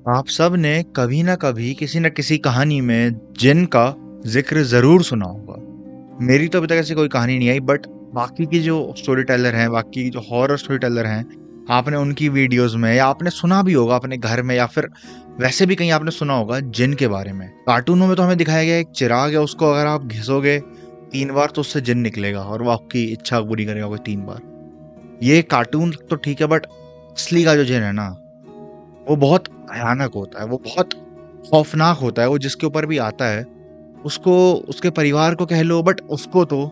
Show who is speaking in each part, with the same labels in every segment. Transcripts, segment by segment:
Speaker 1: आप सब ने कभी ना कभी किसी न किसी कहानी में जिन का जिक्र जरूर सुना होगा। मेरी तो अभी तक ऐसी कोई कहानी नहीं आई, बट बाकी की जो स्टोरी टेलर हैं, बाकी जो हॉरर स्टोरी टेलर हैं, आपने उनकी वीडियोस में या आपने सुना भी होगा अपने घर में, या फिर वैसे भी कहीं आपने सुना होगा जिन के बारे में। कार्टूनों में तो हमें दिखाया गया है, एक चिराग है, उसको अगर आप घिसोगे 3 बार तो उससे जिन निकलेगा और वो आपकी इच्छा पूरी करेगा कोई 3 बार। ये कार्टून तो ठीक है, बट असली का जो जिन है ना, वो बहुत भयानक होता है, वो बहुत खौफनाक होता है। वो जिसके ऊपर भी आता है उसको, उसके परिवार को कह लो, बट उसको तो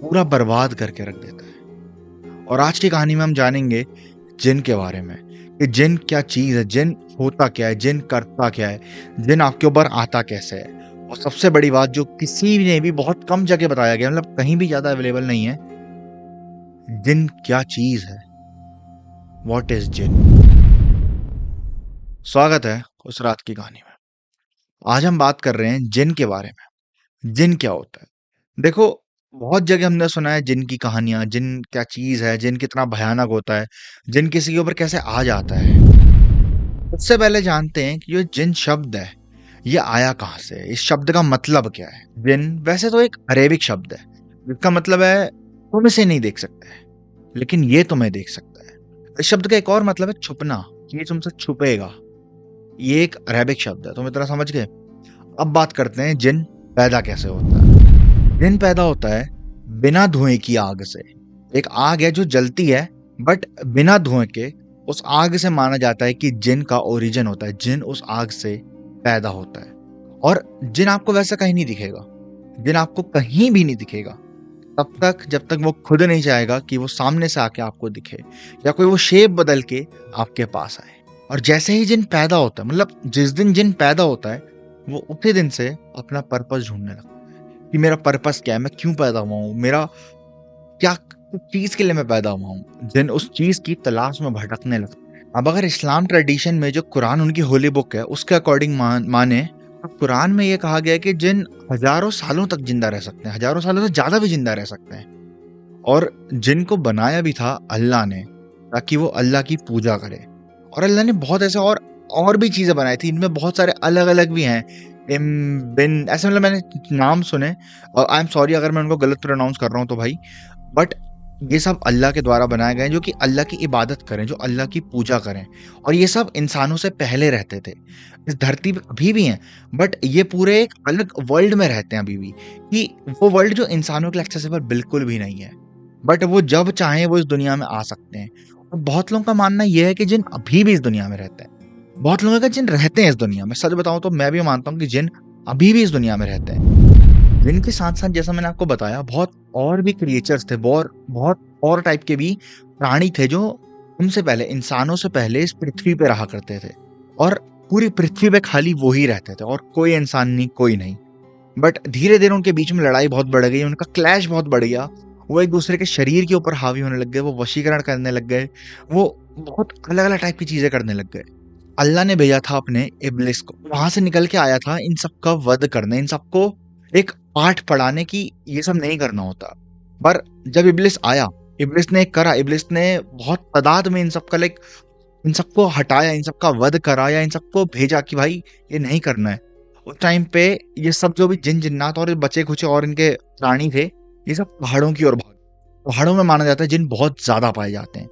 Speaker 1: पूरा बर्बाद करके रख देता है। और आज की कहानी में हम जानेंगे जिन के बारे में, कि जिन क्या चीज है, जिन होता क्या है, जिन करता क्या है, जिन आपके ऊपर आता कैसे है। और सबसे बड़ी बात जो किसी ने भी बहुत कम जगह बताया गया, मतलब कहीं भी ज्यादा अवेलेबल नहीं है, जिन क्या चीज है। व्हाट इज जिन। स्वागत है उस रात की कहानी में। आज हम बात कर रहे हैं जिन के बारे में। जिन क्या होता है? देखो, बहुत जगह हमने सुना है जिन की कहानियां, जिन क्या चीज है, जिन कितना भयानक होता है, जिन किसी के ऊपर कैसे आ जाता है। सबसे पहले जानते हैं कि ये जिन शब्द है, ये आया कहाँ से है, इस शब्द का मतलब क्या है। जिन वैसे तो एक अरेबिक शब्द है जिसका मतलब है तुम इसे नहीं देख सकते, लेकिन ये तुम्हें देख सकता है। इस शब्द का एक और मतलब है छुपना, कि ये तुमसे छुपेगा। ये एक अरेबिक शब्द है, तुम इतना समझ गए। अब बात करते हैं जिन पैदा कैसे होता है। जिन पैदा होता है बिना धुएं की आग से। एक आग है जो जलती है, बट बिना धुएं के। उस आग से माना जाता है कि जिन का ओरिजिन होता है, जिन उस आग से पैदा होता है। और जिन आपको वैसा कहीं नहीं दिखेगा, जिन आपको कहीं भी नहीं दिखेगा तब तक जब तक वो खुद नहीं चाहेगा कि वो सामने से आके आपको दिखे, या कोई वो शेप बदल के आपके पास आए। और जैसे ही जिन पैदा होता है, मतलब जिस दिन जिन पैदा होता है, वो उसी दिन से अपना पर्पस ढूंढने लगता है कि मेरा पर्पस क्या है, मैं क्यों पैदा हुआ हूँ, मेरा क्या चीज के लिए मैं पैदा हुआ हूँ। जिन उस चीज की तलाश में भटकने लगता है। अब अगर इस्लाम ट्रेडिशन में जो कुरान उनकी होली बुक है उसके अकॉर्डिंग माने, तो कुरान में ये कहा गया है कि जिन हजारों सालों तक जिंदा रह सकते हैं, हजारों सालों से ज्यादा भी जिंदा रह सकते हैं। और जिनको बनाया भी था अल्लाह ने, ताकि वो अल्लाह की पूजा करे। और अल्लाह ने बहुत ऐसे और भी चीजें बनाई थी, इनमें बहुत सारे अलग अलग भी हैं। इम बिन ऐसे, मतलब मैंने नाम सुने, और आई एम सॉरी अगर मैं उनको गलत प्रोनाउंस कर रहा हूँ तो भाई। बट ये सब अल्लाह के द्वारा बनाए गए हैं, जो कि अल्लाह की इबादत करें, जो अल्लाह की पूजा करें। और ये सब इंसानों से पहले रहते थे, इस धरती पे अभी भी हैं, बट ये पूरे एक अलग वर्ल्ड में रहते हैं अभी भी। कि वो वर्ल्ड जो इंसानों के लिए एक्सेसिबल बिल्कुल भी नहीं है, बट वो जब चाहें वो इस दुनिया में आ सकते हैं। और बहुत लोगों का मानना यह है कि जिन अभी भी इस दुनिया में रहते हैं, बहुत लोगों का जिन रहते हैं इस दुनिया में। सच बताऊं तो मैं भी मानता हूँ कि जिन अभी भी इस दुनिया में रहते हैं। जिन के साथ साथ जैसा मैंने आपको बताया, बहुत और भी क्रिएचर्स थे, बहुत बहुत और टाइप के भी प्राणी थे जो उनसे पहले, इंसानों से पहले इस पृथ्वी पे रहा करते थे। और पूरी पृथ्वी पे खाली वो ही रहते थे, और कोई इंसान नहीं, कोई नहीं। बट धीरे धीरे उनके बीच में लड़ाई बहुत बढ़ गई, उनका क्लैश बहुत बढ़ गया। वो एक दूसरे के शरीर के ऊपर हावी होने लग गए, वो वशीकरण करने लग गए, वो बहुत अलग अलग टाइप की चीजें करने लग गए। अल्लाह ने भेजा था अपने इब्लिस को, वहां से निकल के आया था इन सबका वध करने, इन सबको एक पाठ पढ़ाने की ये सब नहीं करना होता। पर जब इब्लिस आया, इब्लिस ने करा, इब्लिस ने बहुत तादाद में इन सबका लाइक, इन सबको हटाया, इन सबका वध कराया, इन सबको भेजा कि भाई ये नहीं करना है। उस टाइम पे ये सब जो भी जिन जिन्नात और बचे कुछ और इनके प्राणी थे, ये सब पहाड़ों की ओर भाग। पहाड़ों में माना जाता है जिन बहुत ज्यादा पाए जाते हैं।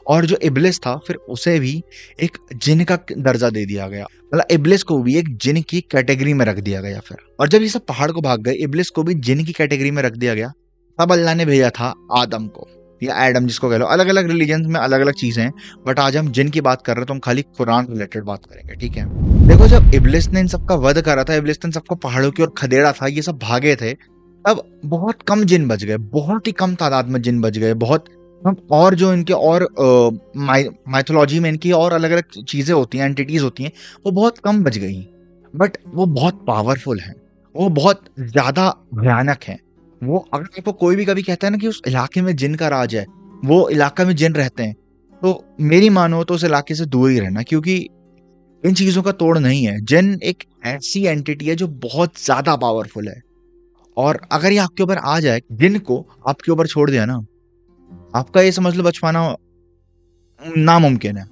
Speaker 1: और जो इब्लिस था, फिर उसे भी एक जिन का दर्जा दे दिया गया, मतलब इब्लिस को भी एक जिन की कैटेगरी में रख दिया गया फिर। और जब ये सब पहाड़ को भाग गए, इब्लिस को भी जिन की कैटेगरी में रख दिया गया। तब अल्लाह ने भेजा था आदम को, या एडम जिसको कह लो। अलग अलग रिलीजन में अलग अलग चीजें हैं, बट आज हम जिन की बात कर रहे हैं तो हम खाली कुरान रिलेटेड बात करेंगे, ठीक है। देखो, जब इब्लिस ने इन सबका वध करा था, इब्लिस ने इन सबको पहाड़ों की ओर खदेड़ा था, ये सब भागे थे, तब बहुत कम जिन बच गए, बहुत ही कम तादाद में जिन बच गए। बहुत हम, और जो इनके और माइथोलॉजी में इनकी और अलग अलग चीजें होती हैं, एंटिटीज होती हैं, वो बहुत कम बच गई। बट वो बहुत पावरफुल हैं, वो बहुत ज्यादा भयानक हैं। वो अगर आपको कोई भी कभी कहता है ना कि उस इलाके में जिन का राज है, वो इलाका में जिन रहते हैं, तो मेरी मानो तो उस इलाके से दूर ही रहना, क्योंकि इन चीजों का तोड़ नहीं है। जिन एक ऐसी एंटिटी है जो बहुत ज्यादा पावरफुल है। और अगर ये आपके ऊपर आ जाए, जिन को आपके ऊपर छोड़ दिया ना, आपका ये समझ लो बच पाना नामुमकिन है।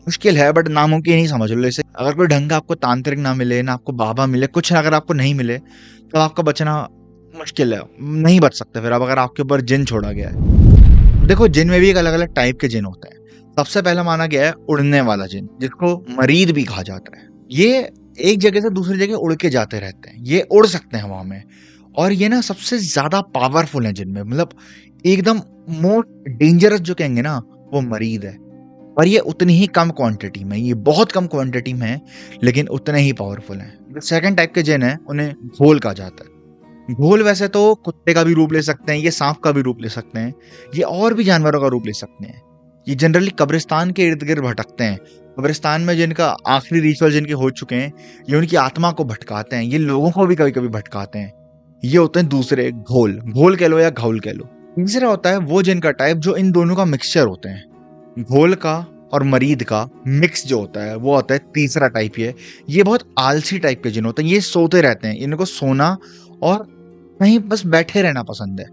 Speaker 1: मुश्किल है बट नामुमकिन ही समझ लो इसे। अगर कोई ढंग का आपको तांत्रिक ना मिले, ना आपको बाबा मिले, कुछ अगर आपको नहीं मिले, तो आपका बचना मुश्किल है, नहीं बच सकते फिर अब अगर आपके ऊपर जिन छोड़ा गया है। देखो जिन में भी एक अलग अलग टाइप के जिन होते हैं। सबसे पहला माना गया है उड़ने वाला जिन, जिसको मरीद भी कहा जाता है। ये एक जगह से दूसरी जगह उड़ के जाते रहते हैं, ये उड़ सकते हैं हवा में, और ये ना सबसे ज्यादा पावरफुल है जिनमें, मतलब एकदम मोस्ट डेंजरस जो कहेंगे ना, वो मरीद है। पर ये उतनी ही कम क्वांटिटी में, ये बहुत कम क्वांटिटी में है, लेकिन उतने ही पावरफुल हैं। जो सेकंड टाइप के जिन है उन्हें घोल कहा जाता है। घोल वैसे तो कुत्ते का भी रूप ले सकते हैं, ये सांप का भी रूप ले सकते हैं, ये और भी जानवरों का रूप ले सकते हैं। ये जनरली कब्रिस्तान के इर्द गिर्द भटकते हैं। कब्रिस्तान में जिनका आखिरी रिचुअल जिनके हो चुके हैं, ये उनकी आत्मा को भटकाते हैं, ये लोगों को भी कभी कभी भटकाते हैं। ये होते हैं दूसरे घोल, घोल कह लो या घोल कह लो। तीसरा होता है वो जिन का टाइप जो इन दोनों का मिक्सचर होते हैं, घोल का और मरीद का मिक्स जो होता है वो होता है तीसरा टाइप। ये बहुत आलसी टाइप के जिन होते हैं, ये सोते रहते हैं, इनको सोना और कहीं बस बैठे रहना पसंद है,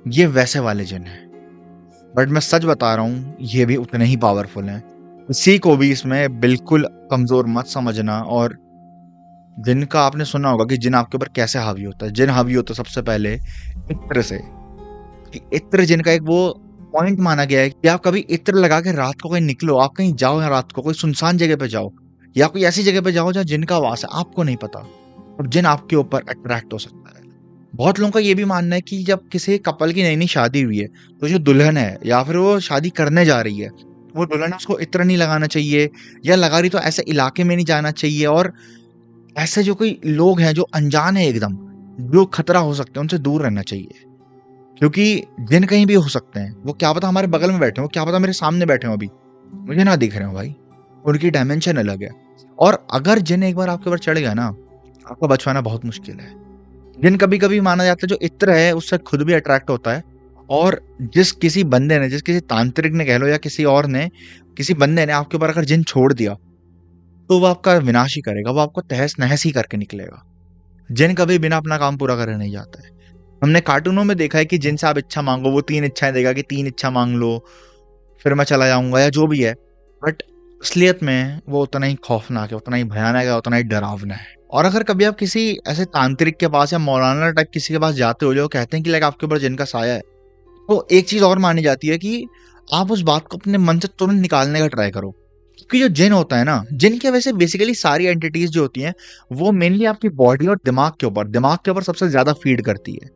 Speaker 1: ये वैसे वाले जिन हैं। बट मैं सच बता रहा हूँ, ये भी उतने ही पावरफुल हैं। किसी को भी इसमें बिल्कुल कमजोर मत समझना। और जिन का आपने सुना होगा कि जिन आपके ऊपर कैसे हावी होता है। जिन हावी होता है सबसे पहले इत्र से। इत्र जिन का एक वो पॉइंट माना गया है कि आप कभी इत्र लगा के रात को कहीं निकलो, आप कहीं जाओ या रात को कोई सुनसान जगह पे जाओ या कोई ऐसी जगह पे जाओ जहाँ जिन का वास है, आपको नहीं पता, और जिन आपके ऊपर अट्रैक्ट हो सकता है। बहुत लोगों का ये भी मानना है कि जब किसी कपल की नई नई शादी हुई है, तो जो दुल्हन है या फिर वो शादी करने जा रही है, वो दुल्हन उसको इत्र नहीं लगाना चाहिए, या लगा रही तो ऐसे इलाके में नहीं जाना चाहिए, और ऐसे जो कोई लोग हैं जो अनजान है एकदम, जो खतरा हो सकते हैं, उनसे दूर रहना चाहिए। क्योंकि जिन कहीं भी हो सकते हैं, वो क्या पता हमारे बगल में बैठे हो, क्या पता मेरे सामने बैठे हो, अभी मुझे ना दिख रहे हो भाई, उनकी डायमेंशन अलग है। और अगर जिन एक बार आपके ऊपर चढ़ गया ना, आपका बचवाना बहुत मुश्किल है। जिन कभी कभी माना जाता है जो इत्र है उससे खुद भी अट्रैक्ट होता है, और जिस किसी बंदे ने, जिस किसी तांत्रिक ने कह लो या किसी और ने, किसी बंदे ने आपके ऊपर अगर जिन छोड़ दिया, तो वो आपका विनाश ही करेगा, वो आपको तहस नहस ही करके निकलेगा। जिन कभी बिना अपना काम पूरा करे नहीं जाता है। हमने कार्टूनों में देखा है कि जिनसे आप इच्छा मांगो वो 3 इच्छाएं देगा कि 3 इच्छा मांग लो फिर मैं चला जाऊंगा, या जो भी है। बट असलियत में वो उतना ही खौफनाक है, उतना ही भयानक है, उतना ही डरावना है। और अगर कभी आप किसी ऐसे तांत्रिक के पास या मौलाना टाइप किसी के पास जाते हो जो कहते हैं कि लाइक आपके ऊपर जिन का साया है, तो एक चीज और मानी जाती है कि आप उस बात को अपने मन से तुरंत निकालने का ट्राई करो। क्योंकि जो जिन होता है ना, जिन के वैसे बेसिकली सारी एंटिटीज जो होती हैं, वो मेनली आपकी बॉडी और दिमाग के ऊपर सबसे ज्यादा फीड करती है।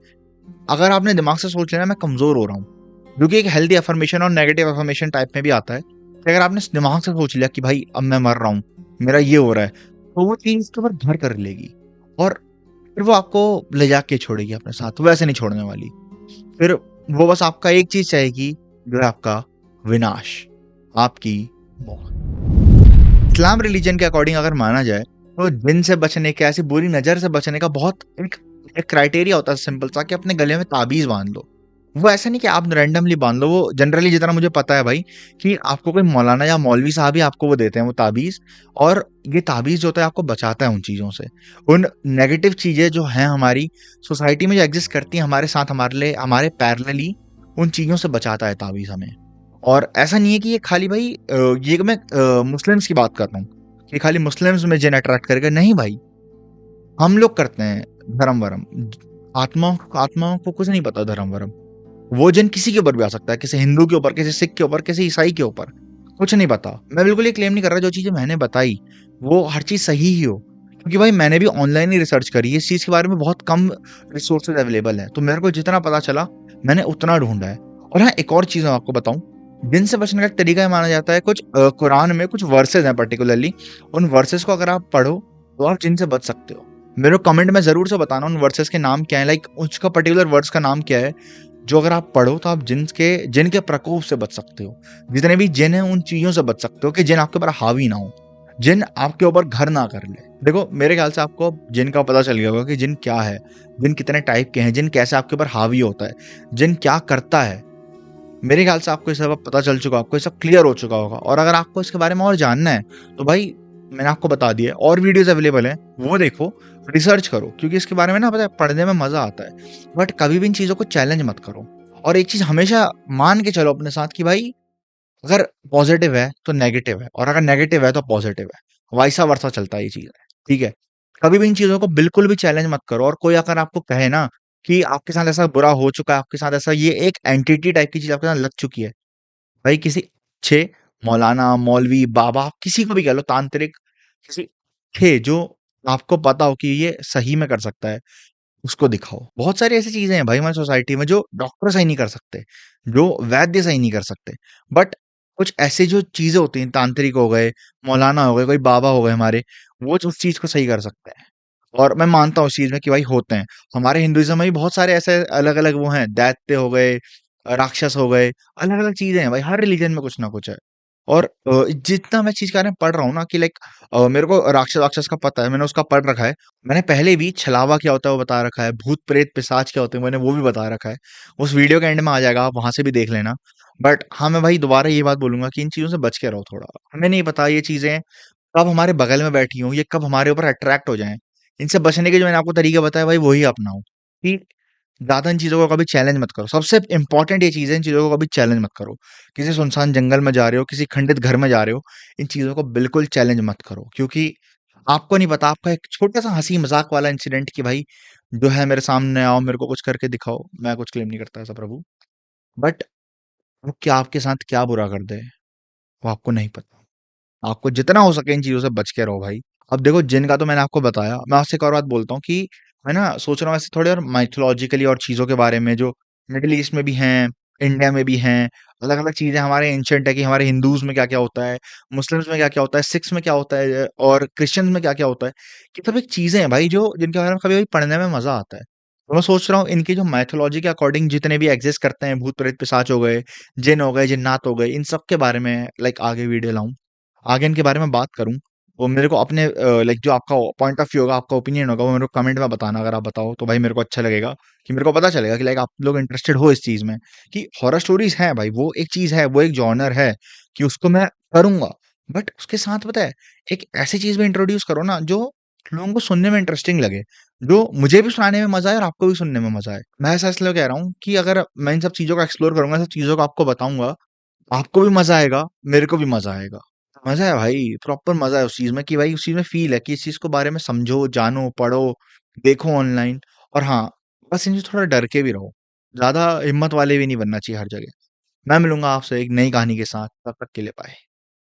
Speaker 1: अगर आपने दिमाग से सोच लेना मैं कमजोर हो रहा हूँ, जो कि एक हेल्दी अफर्मेशन और नेगेटिव अफर्मेशन टाइप में भी आता है, कि अगर आपने दिमाग से सोच लिया कि भाई अब मैं मर रहा हूँ, मेरा ये हो रहा है, तो वो चीज उसके ऊपर घर कर लेगी, और फिर वो आपको ले जाके छोड़ेगी अपने साथ, वो ऐसे नहीं छोड़ने वाली। फिर वो बस आपका एक चीज चाहेगी, जो है आपका विनाश, आपकी मौत। इस्लाम रिलीजन के अकॉर्डिंग अगर माना जाए, तो जिन से बचने के, ऐसी बुरी नजर से बचने का बहुत एक क्राइटेरिया होता है सिंपल सा, कि अपने गले में ताबीज बांध लो। वो ऐसा नहीं कि आप रैंडमली बांध लो, वो जनरली जितना मुझे पता है भाई, कि आपको कोई मौलाना या मौलवी साहब ही आपको वो देते हैं वो ताबीज, और ये ताबीज जो होता है आपको बचाता है उन चीजों से, उन नेगेटिव चीजें जो हैं हमारी सोसाइटी में जो एग्जिस्ट करती हैं हमारे साथ, हमारे लिए, हमारे पैरेलली, उन चीजों से बचाता है ताबीज हमें। और ऐसा नहीं है कि ये खाली भाई ये मैं मुस्लिम्स की बात कर रहा हूँ कि खाली मुस्लिम्स में जिन अट्रैक्ट करेगा, नहीं भाई, हम लोग करते हैं धर्म वरम। आत्माओं को कुछ नहीं पता धर्म वरम। वो जिन किसी के ऊपर भी आ सकता है, किसी हिंदू के ऊपर, किसी सिख के ऊपर, किसी ईसाई के ऊपर, कुछ नहीं पता। मैं बिल्कुल ये क्लेम नहीं कर रहा जो चीजें मैंने बताई वो हर चीज सही ही हो, क्योंकि भाई मैंने भी ऑनलाइन ही रिसर्च करी है, इस चीज के बारे में बहुत कम रिसोर्सेज अवेलेबल है, तो मेरे को जितना पता चला मैंने उतना ढूंढा है। और हाँ, एक और चीज मैं आपको बताऊं, जिन से बचने का एक तरीका माना जाता है, कुछ कुरान में कुछ वर्सेज हैं पर्टिकुलरली, उन वर्सेस को अगर आप पढ़ो तो आप जिन से बच सकते हो। मेरे को कमेंट में जरूर से बताना उन वर्सेस के नाम क्या है, लाइक उसका पर्टिकुलर वर्ड्स का नाम क्या है, जो अगर आप पढ़ो तो आप जिन के प्रकोप से बच सकते हो। जितने भी जिन हैं उन चीजों से बच सकते हो कि जिन आपके ऊपर हावी ना हो, जिन आपके ऊपर घर ना कर ले। देखो मेरे ख्याल से आपको जिन का पता चल गया होगा कि जिन क्या है, जिन कितने टाइप के हैं, जिन कैसे आपके ऊपर हावी होता है, जिन क्या करता है। मेरे ख्याल से आपको ये सब पता चल चुका, आपको ये सब क्लियर हो चुका होगा। और अगर आपको इसके बारे में और जानना है तो भाई मैंने आपको बता दिया, और वीडियोस अवेलेबल हैं, वो देखो, रिसर्च करो, क्योंकि इसके बारे में ना पता है पढ़ने में मजा आता है, बट कभी भी इन चीजों को चैलेंज मत करो। और एक चीज हमेशा मान के चलो अपने साथ कि भाई अगर पॉजिटिव है तो नेगेटिव है, और अगर नेगेटिव है तो पॉजिटिव है, वाइसा वर्सा चलता है ये चीज है। ठीक है, कभी भी इन चीजों को बिल्कुल भी चैलेंज मत करो। और कोई अगर आपको कहे ना कि आपके साथ ऐसा बुरा हो चुका है, आपके साथ ऐसा ये एक एंटिटी टाइप की चीज आपके साथ लग चुकी है, भाई किसी अच्छे मौलाना, मौलवी, बाबा, किसी को भी कह लो, तांत्रिक, किसी थे जो आपको पता हो कि ये सही में कर सकता है, उसको दिखाओ। बहुत सारी ऐसी चीजें हैं भाई हमारी सोसाइटी में जो डॉक्टर सही नहीं कर सकते, जो वैद्य सही नहीं कर सकते, बट कुछ ऐसे जो चीजें होती हैं, तांत्रिक हो गए, मौलाना हो गए, कोई बाबा हो गए हमारे, वो उस चीज को सही कर सकते हैं। और मैं मानता हूँ उस चीज में कि भाई होते हैं। हमारे हिंदुइज्म में भी बहुत सारे ऐसे अलग अलग वो हैं, दैत्य हो गए, राक्षस हो गए, अलग अलग चीजें हैं भाई, हर रिलीजन में कुछ ना कुछ है। और जितना मैं चीज के बारे में पढ़ रहा हूँ ना कि लाइक मेरे को राक्षस राक्षस का पता है, मैंने उसका पढ़ रखा है। मैंने पहले भी छलावा क्या होता है वो बता रखा है, भूत प्रेत पिशाच क्या होते हैं मैंने वो भी बता रखा है। उस वीडियो के एंड में आ जाएगा, आप वहां से भी देख लेना। बट हाँ, मैं भाई दोबारा ये बात बोलूंगा कि इन चीजों से बच के रहो थोड़ा। हमें नहीं पता ये चीजें कब हमारे बगल में बैठी हों, ये कब हमारे ऊपर अट्रैक्ट हो जाएं। इनसे बचने के जो मैंने आपको तरीके बताया भाई वही अपनाओ, कि ज्यादा इन चीजों को कभी चैलेंज मत करो। सबसे इंपॉर्टेंट ये चीज है, इन चीजों को कभी चैलेंज मत करो। किसी सुनसान जंगल में जा रहे हो, किसी खंडित घर में जा रहे हो, इन चीजों को बिल्कुल चैलेंज मत करो, क्योंकि आपको नहीं पता, आपका एक छोटा सा हंसी मजाक वाला इंसिडेंट कि भाई जो है मेरे सामने आओ, मेरे को कुछ करके दिखाओ, मैं कुछ क्लेम नहीं करता ऐसा प्रभु, बट वो क्या आपके साथ क्या बुरा कर दे वो आपको नहीं पता। आपको जितना हो सके इन चीजों से बच के रहो भाई। अब देखो जिन का तो मैंने आपको बताया, मैं आपसे एक और बात बोलता हूँ कि मैं ना सोच रहा हूँ ऐसे थोड़े और माइथोलॉजिकली और चीजों के बारे में जो मिडिल ईस्ट में भी हैं, इंडिया में भी हैं, अलग अलग चीजें हमारे एंशंट है कि हमारे हिंदूज में क्या क्या होता है, मुस्लिम्स में क्या क्या होता है, सिख्स में क्या होता है, और क्रिश्चियंस में क्या क्या होता है। कि सब एक चीजें हैं भाई जो जिनके बारे में कभी कभी पढ़ने में मजा आता है। तो मैं सोच रहा हूँ इनकी जो माइथोलॉजी के अकॉर्डिंग जितने भी एग्जिस्ट करते हैं, भूत प्रेत पिशाच हो गए, जिन हो गए, जिन्नात हो गए, इन सब के बारे में लाइक आगे वीडियो लाऊं, आगे इनके बारे में बात करूँ। वो मेरे को अपने लाइक जो आपका पॉइंट ऑफ व्यू होगा, आपका ओपिनियन होगा, वो मेरे को कमेंट में बताना। अगर आप बताओ तो भाई मेरे को अच्छा लगेगा, कि मेरे को पता चलेगा कि लाइक आप लोग इंटरेस्टेड हो इस चीज में, कि हॉरर स्टोरीज हैं भाई, वो एक चीज है, वो एक जॉनर है कि उसको मैं करूंगा। बट उसके साथ पता है, एक ऐसी चीज में इंट्रोड्यूस करो ना जो लोगों को सुनने में इंटरेस्टिंग लगे, जो मुझे भी सुनाने में मजा आए और आपको भी सुनने में मजा आए। मैं ऐसा इसलिए कह रहा हूँ कि अगर मैं इन सब चीजों को एक्सप्लोर करूंगा, सब चीजों को आपको बताऊंगा, आपको भी मजा आएगा, मेरे को भी मजा आएगा। मजा है भाई, प्रॉपर मजा है उस चीज में, कि भाई उस चीज में फील है कि इस चीज को बारे में समझो, जानो, पढ़ो, देखो ऑनलाइन। और हाँ, बस इनसे थोड़ा डर के भी रहो, ज्यादा हिम्मत वाले भी नहीं बनना चाहिए हर जगह। मैं मिलूंगा आपसे एक नई कहानी के साथ, तब तक के लिए बाय।